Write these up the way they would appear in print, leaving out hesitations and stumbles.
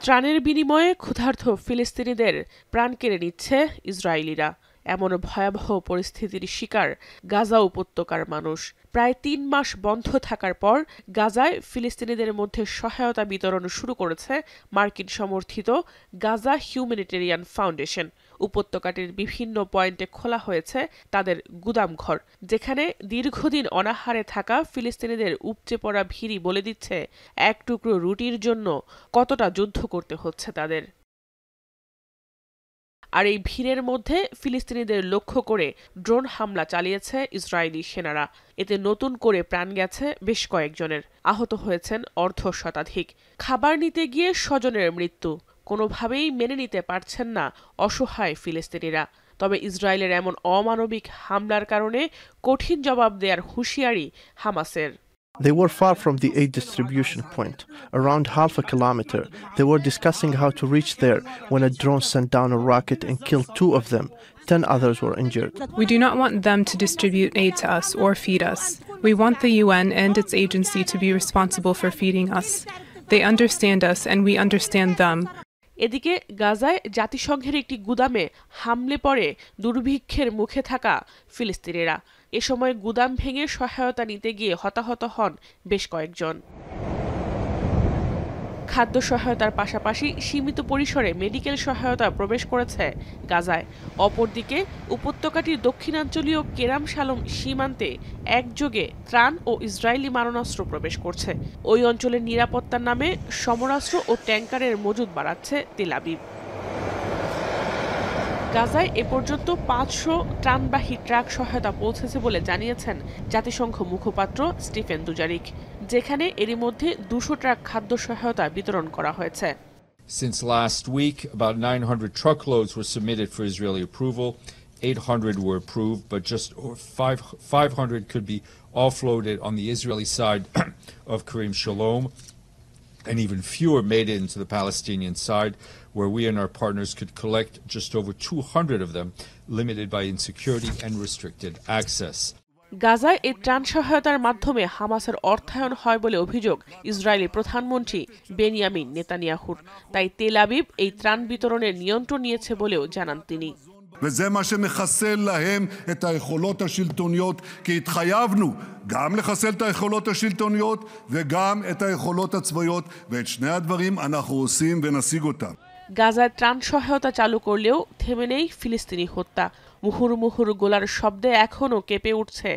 ত্রাণের বিনিময়ে ক্ষুধার্ত ফিলিস্তিনিদের প্রাণ কেড়ে নিচ্ছে ইসরায়েলিরা। এমন ভয়াবহ পরিস্থিতির শিকার গাজা উপত্যকার মানুষ। প্রায় ৩ মাস বন্ধ থাকার পর গাজায় ফিলিস্তিনিদের মধ্যে সহায়তা বিতরণ শুরু করেছে মার্কিন সমর্থিত গাজা হিউম্যানিটেরিয়ান ফাউন্ডেশন। উপত্যকাটির বিভিন্ন পয়েন্টে খোলা হয়েছে তাদের গুদামঘর, যেখানে দীর্ঘদিন অনাহারে থাকা ফিলিস্তিনিদের উপচে পড়া ভিড়ই বলে দিচ্ছে এক টুকরো রুটির জন্য কতটা যুদ্ধ করতে হচ্ছে তাদের। আর এই ভিড়ের মধ্যে ফিলিস্তিনিদের লক্ষ্য করে ড্রোন হামলা চালিয়েছে ইসরায়েলি সেনারা। এতে নতুন করে প্রাণ গেছে বেশ কয়েকজনের, আহত হয়েছেন অর্ধশতাধিক। খাবার নিতে গিয়ে স্বজনের মৃত্যু কোনোভাবেই মেনে নিতে পারছেন না অসহায় ফিলিস্তিনিরা। তবে ইসরায়েলের এমন অমানবিক হামলার কারণে কঠিন জবাব দেওয়ার হুঁশিয়ারি হামাসের। They were far from the aid distribution point, around half a kilometer. They were discussing how to reach there when a drone sent down a rocket and killed 2 of them. 10 others were injured. We do not want them to distribute aid to us or feed us. We want the UN and its agency to be responsible for feeding us. They understand us and we understand them. এদিকে গাজায় জাতিসংঘের একটি গুদামে হামলে পড়ে দুর্ভিক্ষের মুখে থাকা ফিলিস্তিনিরা। এ সময় গুদাম ভেঙে সহায়তা নিতে গিয়ে হতাহত হন বেশ কয়েকজন। খাদ্য সহায়তার পাশাপাশি সীমিত পরিসরে মেডিকেল সহায়তা প্রবেশ করেছে গাজায়। অপরদিকে উপত্যকাটির দক্ষিণাঞ্চলীয় কেরাম শালোম সীমান্তে একযোগে ত্রাণ ও ইসরায়েলি মারণাস্ত্র প্রবেশ করছে। ওই অঞ্চলের নিরাপত্তার নামে সমরাস্ত্র ও ট্যাঙ্কারের মজুদ বাড়াচ্ছে তেল আবিব। গাজায় এ পর্যন্ত 500 ত্রাণবাহী ট্রাক সহায়তা পৌঁছেছে বলে জানিয়েছেন জাতিসংঘ মুখপাত্র স্টিফেন দুজারিক, যেখানে এরই মধ্যে 200 ট্রাক খাদ্য সহায়তা বিতরণ করা হয়েছে। Since last week, about 900 truckloads were submitted for Israeli approval. 800 were approved, but just 500 could be offloaded on the Israeli side of Karim Shalom, and even fewer made it into the Palestinian side, where we and our partners could collect just over 200 of them, limited by insecurity and restricted access. গাজায় এই ত্রাণ সহায়তার মাধ্যমে হামাসের অর্থায়ন হয় বলে অভিযোগ ইসরায়েলি প্রধানমন্ত্রী বেনিয়ামিন নেতানিয়াহুর। তাই তেল আবিব এই ত্রাণ বিতরণের নিয়ন্ত্রণ নিয়েছে বলেও জানান তিনি। וזה מה שמחסל להם את היכולות השלטוניות, כי התחייבנו גם לחסל את היכולות השלטוניות וגם את היכולות הצבאיות, ואת שני הדברים אנחנו עושים ונשיג אותם. গাজায় ত্রাণ সহায়তা চালু করলেও থেমে নেই ফিলিস্তিনি হত্যা। মুহুর্মুহুর গোলার শব্দে এখনও কেঁপে উঠছে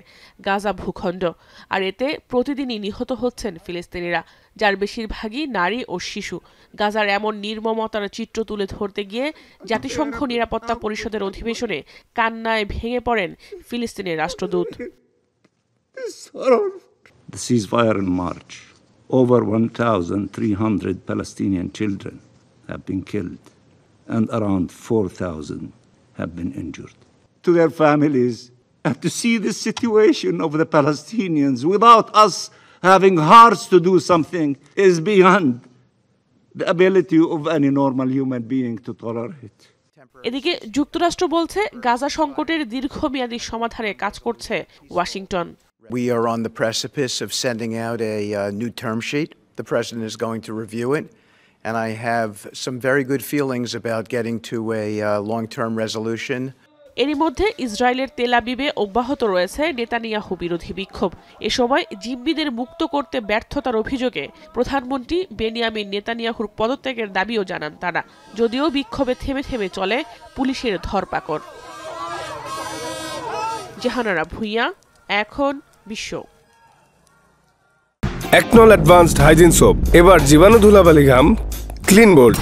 গাজা ভূখণ্ড। আর এতে প্রতিদিনই নিহত হচ্ছেন ফিলিস্তিনিরা, যার বেশিরভাগই নারী ও শিশু। গাজার এমন নির্মমতার চিত্র তুলে ধরতে গিয়ে জাতিসংঘ নিরাপত্তা পরিষদের অধিবেশনে কান্নায় ভেঙে পড়েন ফিলিস্তিনের রাষ্ট্রদূত। The ceasefire in March, over 1,300 Palestinian children have been killed and around 4,000 have been injured. To their families, and to see the situation of the Palestinians without us having hearts to do something is beyond the ability of any normal human being to tolerate. এদিকে যুক্তরাষ্ট্র বলছে গাজা সংকটের দীর্ঘমেয়াদী সমাধানে কাজ করছে Washington. We are on the precipice of sending out a new term sheet. The president is going to review it, and I have some very good feelings about getting to a long-term resolution. এরই মধ্যে ইসরায়েলের তেল আবিবে অব্যাহত রয়েছে Netanyahu বিরোধী বিক্ষোভ। এ সময় জিম্মিদের মুক্ত করতে ব্যর্থতার অভিযোগে প্রধানমন্ত্রী বেনিয়ামিন নেতানিয়াহুর পদত্যাগের দাবিও জানান তারা, যদিও বিক্ষোভে থেমে থেমে চলে পুলিশের ধরপাকড়। জাহানারা ভুঁইয়া, এখন বিশ্ব। একনল অ্যাডভান্সড হাইজিন সোপ, এবার জীবাণু ধুলাবালি ঘাম ক্লিন বোল্ড।